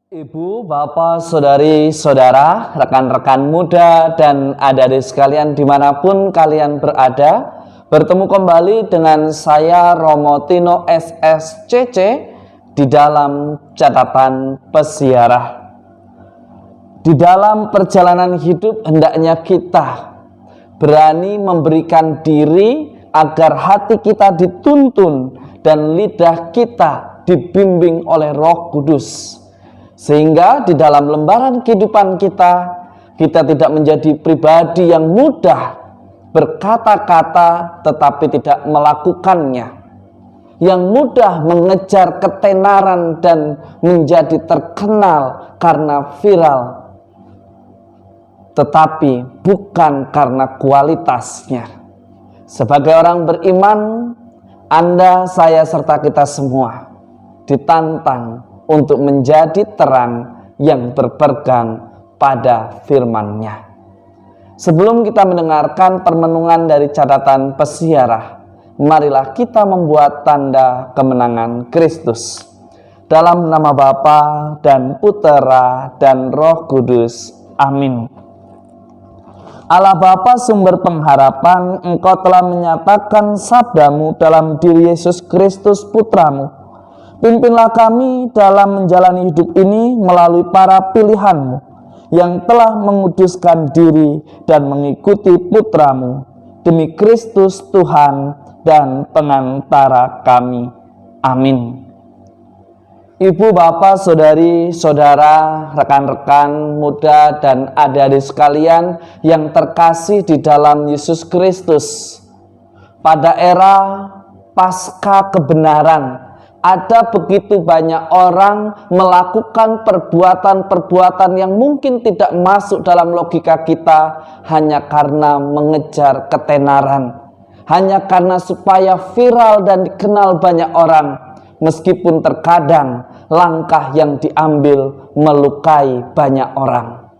Ibu, bapak, saudari, saudara, rekan-rekan muda, dan adik-adik sekalian dimanapun kalian berada, bertemu kembali dengan saya Romo Tino SSCC di dalam catatan peziarah. Di dalam perjalanan hidup hendaknya kita berani memberikan diri agar hati kita dituntun dan lidah kita dibimbing oleh Roh Kudus. Sehingga di dalam lembaran kehidupan kita tidak menjadi pribadi yang mudah berkata-kata tetapi tidak melakukannya, yang mudah mengejar ketenaran dan menjadi terkenal karena viral, tetapi bukan karena kualitasnya. Sebagai orang beriman, Anda, saya, serta kita semua ditantang untuk menjadi terang yang berpegang pada firman-Nya. Sebelum kita mendengarkan permenungan dari catatan peziarah, marilah kita membuat tanda kemenangan Kristus. Dalam nama Bapa dan Putera dan Roh Kudus. Amin. Allah Bapa sumber pengharapan, Engkau telah menyatakan sabda-Mu dalam diri Yesus Kristus Putra-Mu. Pimpinlah kami dalam menjalani hidup ini melalui para pilihan-Mu yang telah menguduskan diri dan mengikuti Putra-Mu, demi Kristus Tuhan dan pengantara kami. Amin. Ibu, bapak, saudari, saudara, rekan-rekan muda, dan adik-adik sekalian yang terkasih di dalam Yesus Kristus, pada era pasca kebenaran, ada begitu banyak orang melakukan perbuatan-perbuatan yang mungkin tidak masuk dalam logika kita hanya karena mengejar ketenaran, hanya karena supaya viral dan dikenal banyak orang, meskipun terkadang langkah yang diambil melukai banyak orang,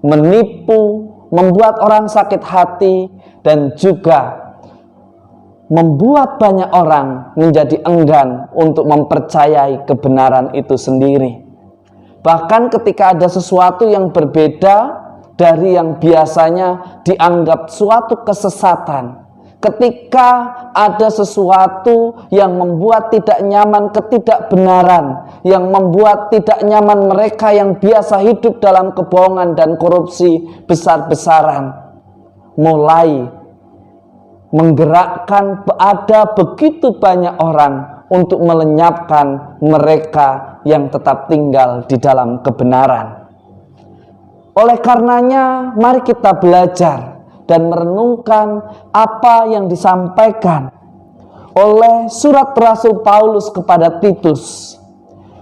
menipu, membuat orang sakit hati, dan juga membuat banyak orang menjadi enggan untuk mempercayai kebenaran itu sendiri. Bahkan ketika ada sesuatu yang berbeda dari yang biasanya dianggap suatu kesesatan, ketika ada sesuatu yang membuat tidak nyaman ketidakbenaran, yang membuat tidak nyaman mereka yang biasa hidup dalam kebohongan dan korupsi besar-besaran, mulai menggerakkan ada begitu banyak orang untuk melenyapkan mereka yang tetap tinggal di dalam kebenaran. Oleh karenanya, mari kita belajar dan merenungkan apa yang disampaikan oleh surat Rasul Paulus kepada Titus.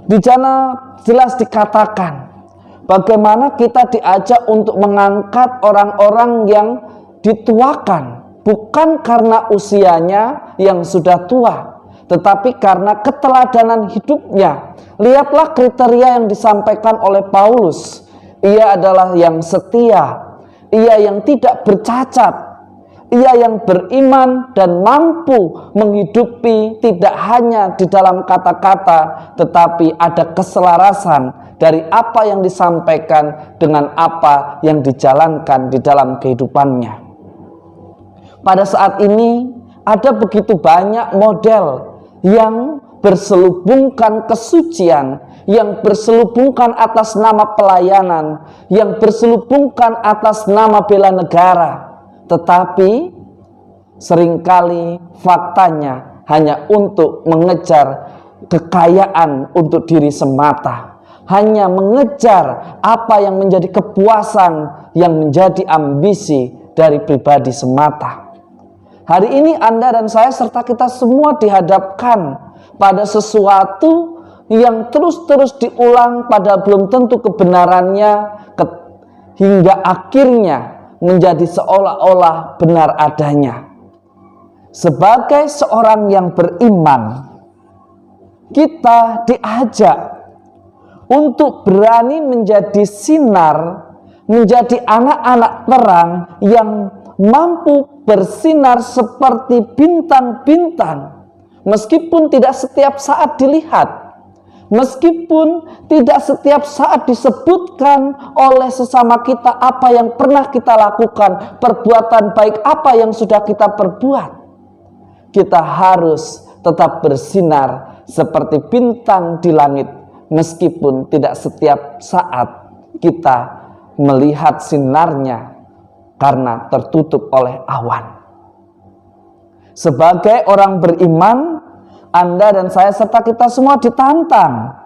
Di sana jelas dikatakan bagaimana kita diajak untuk mengangkat orang-orang yang dituakan, bukan karena usianya yang sudah tua, tetapi karena keteladanan hidupnya. Lihatlah kriteria yang disampaikan oleh Paulus. Ia adalah yang setia, ia yang tidak bercacat, ia yang beriman dan mampu menghidupi tidak hanya di dalam kata-kata, tetapi ada keselarasan dari apa yang disampaikan dengan apa yang dijalankan di dalam kehidupannya. Pada saat ini ada begitu banyak model yang berselubungkan kesucian, yang berselubungkan atas nama pelayanan, yang berselubungkan atas nama bela negara. Tetapi seringkali faktanya hanya untuk mengejar kekayaan untuk diri semata, hanya mengejar apa yang menjadi kepuasan, yang menjadi ambisi dari pribadi semata. Hari ini Anda dan saya serta kita semua dihadapkan pada sesuatu yang terus-terus diulang pada belum tentu kebenarannya, hingga akhirnya menjadi seolah-olah benar adanya. Sebagai seorang yang beriman, kita diajak untuk berani menjadi sinar, menjadi anak-anak terang yang mampu bersinar seperti bintang-bintang, meskipun tidak setiap saat dilihat, Meskipun tidak setiap saat disebutkan oleh sesama kita apa yang pernah kita lakukan, perbuatan baik apa yang sudah kita perbuat, kita harus tetap bersinar seperti bintang di langit, meskipun tidak setiap saat kita melihat sinarnya karena tertutup oleh awan. Sebagai orang beriman, Anda dan saya serta kita semua ditantang.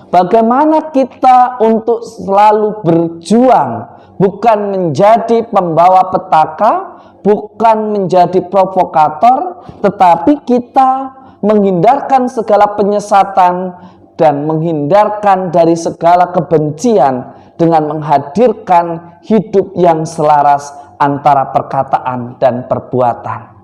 Bagaimana kita untuk selalu berjuang, bukan menjadi pembawa petaka, bukan menjadi provokator, tetapi kita menghindarkan segala penyesatan dan menghindarkan dari segala kebencian dengan menghadirkan hidup yang selaras antara perkataan dan perbuatan.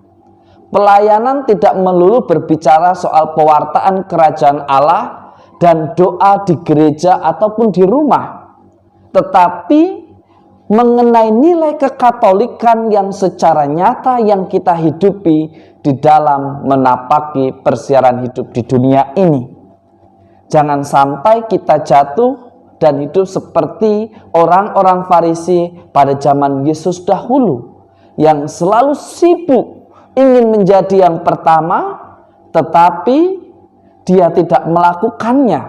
Pelayanan tidak melulu berbicara soal pewartaan kerajaan Allah dan doa di gereja ataupun di rumah, tetapi mengenai nilai kekatolikan yang secara nyata yang kita hidupi di dalam menapaki persiaran hidup di dunia ini. Jangan sampai kita jatuh dan hidup seperti orang-orang Farisi pada zaman Yesus dahulu, yang selalu sibuk ingin menjadi yang pertama, tetapi dia tidak melakukannya,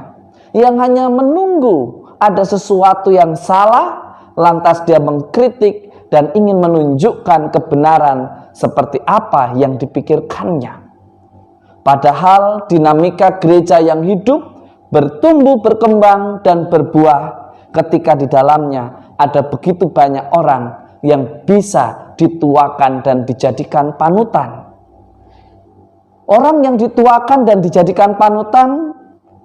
yang hanya menunggu ada sesuatu yang salah, lantas dia mengkritik dan ingin menunjukkan kebenaran seperti apa yang dipikirkannya. Padahal dinamika gereja yang hidup, bertumbuh, berkembang, dan berbuah ketika di dalamnya ada begitu banyak orang yang bisa dituakan dan dijadikan panutan. Orang yang dituakan dan dijadikan panutan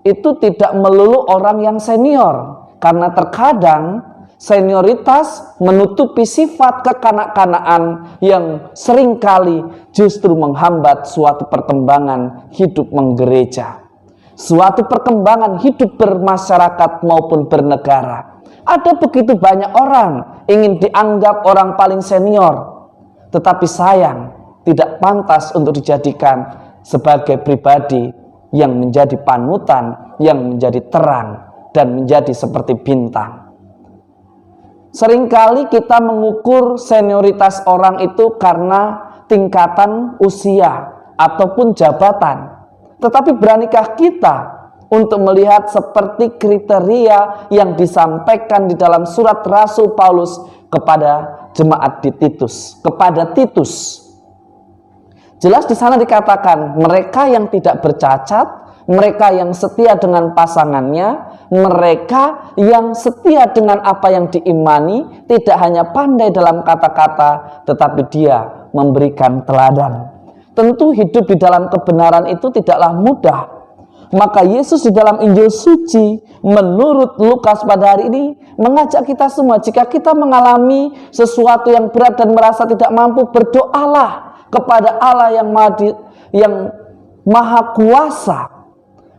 itu tidak melulu orang yang senior, karena terkadang senioritas menutupi sifat kekanak-kanakan yang seringkali justru menghambat suatu perkembangan hidup menggereja, suatu perkembangan hidup bermasyarakat maupun bernegara. Ada begitu banyak orang ingin dianggap orang paling senior, tetapi sayang tidak pantas untuk dijadikan sebagai pribadi yang menjadi panutan, yang menjadi terang, dan menjadi seperti bintang. Seringkali kita mengukur senioritas orang itu karena tingkatan usia ataupun jabatan. Tetapi beranikah kita untuk melihat seperti kriteria yang disampaikan di dalam surat Rasul Paulus kepada jemaat di Titus, kepada Titus? Jelas di sana dikatakan mereka yang tidak bercacat, mereka yang setia dengan pasangannya, mereka yang setia dengan apa yang diimani, tidak hanya pandai dalam kata-kata, tetapi dia memberikan teladan. Tentu hidup di dalam kebenaran itu tidaklah mudah. Maka Yesus di dalam Injil suci menurut Lukas pada hari ini mengajak kita semua, jika kita mengalami sesuatu yang berat dan merasa tidak mampu, berdoalah kepada Allah yang maha kuasa.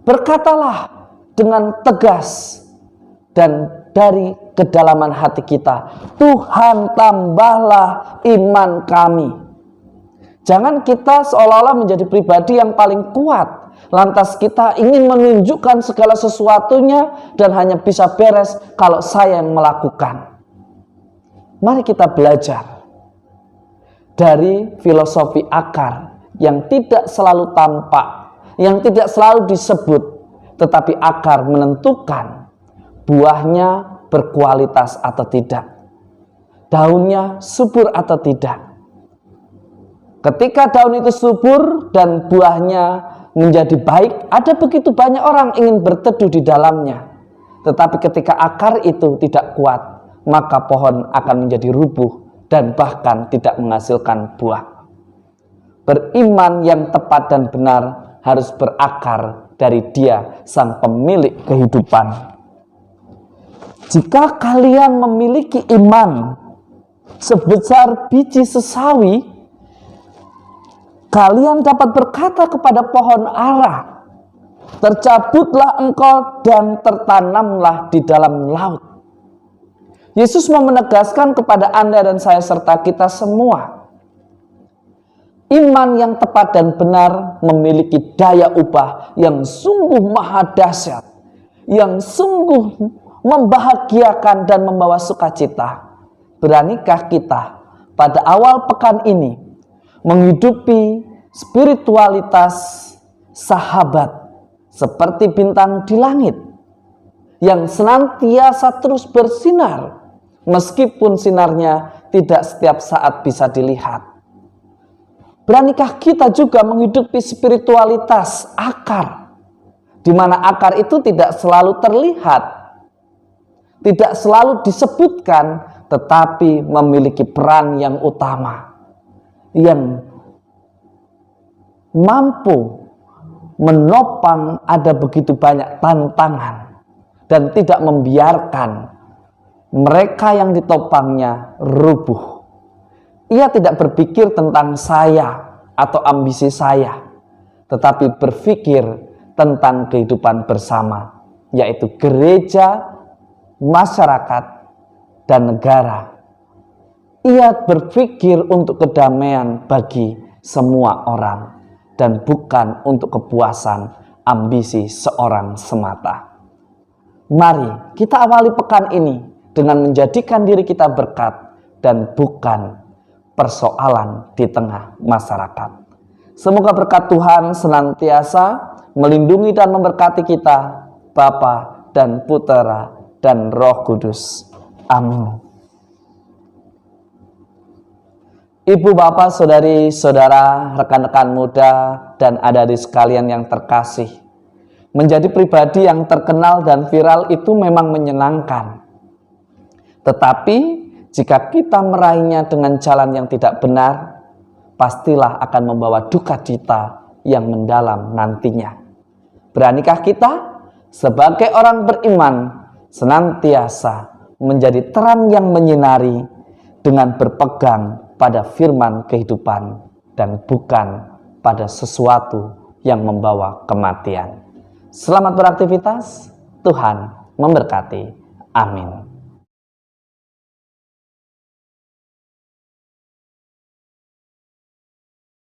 Berkatalah dengan tegas dan dari kedalaman hati kita, Tuhan tambahlah iman kami. Jangan kita seolah-olah menjadi pribadi yang paling kuat, lantas kita ingin menunjukkan segala sesuatunya dan hanya bisa beres kalau saya yang melakukan. Mari kita belajar dari filosofi akar yang tidak selalu tampak, yang tidak selalu disebut, tetapi akar menentukan buahnya berkualitas atau tidak, daunnya subur atau tidak. Ketika daun itu subur dan buahnya menjadi baik, ada begitu banyak orang ingin berteduh di dalamnya. Tetapi ketika akar itu tidak kuat, maka pohon akan menjadi rubuh dan bahkan tidak menghasilkan buah. Beriman yang tepat dan benar harus berakar dari Dia, Sang Pemilik kehidupan. Jika kalian memiliki iman sebesar biji sesawi, kalian dapat berkata kepada pohon ara, tercabutlah engkau dan tertanamlah di dalam laut. Yesus mau menegaskan kepada Anda dan saya serta kita semua, Iman yang tepat dan benar memiliki daya ubah yang sungguh maha dahsyat, yang sungguh membahagiakan dan membawa sukacita. Beranikah kita pada awal pekan ini menghidupi spiritualitas sahabat seperti bintang di langit yang senantiasa terus bersinar meskipun sinarnya tidak setiap saat bisa dilihat? Beranikah kita juga menghidupi spiritualitas akar, di mana akar itu tidak selalu terlihat, tidak selalu disebutkan, tetapi memiliki peran yang utama, yang mampu menopang ada begitu banyak tantangan dan tidak membiarkan mereka yang ditopangnya rubuh. Ia tidak berpikir tentang saya atau ambisi saya, tetapi berpikir tentang kehidupan bersama, yaitu gereja, masyarakat, dan negara. Ia berpikir untuk kedamaian bagi semua orang dan bukan untuk kepuasan ambisi seorang semata. Mari kita awali pekan ini dengan menjadikan diri kita berkat dan bukan persoalan di tengah masyarakat. Semoga berkat Tuhan senantiasa melindungi dan memberkati kita, Bapa dan Putera dan Roh Kudus. Amin. Ibu, bapak, saudari, saudara, rekan-rekan muda, dan adik-adik sekalian yang terkasih, menjadi pribadi yang terkenal dan viral itu memang menyenangkan. Tetapi jika kita meraihnya dengan jalan yang tidak benar, pastilah akan membawa duka cita yang mendalam nantinya. Beranikah kita sebagai orang beriman senantiasa menjadi terang yang menyinari dengan berpegang pada firman kehidupan dan bukan pada sesuatu yang membawa kematian. Selamat beraktivitas, Tuhan memberkati. Amin.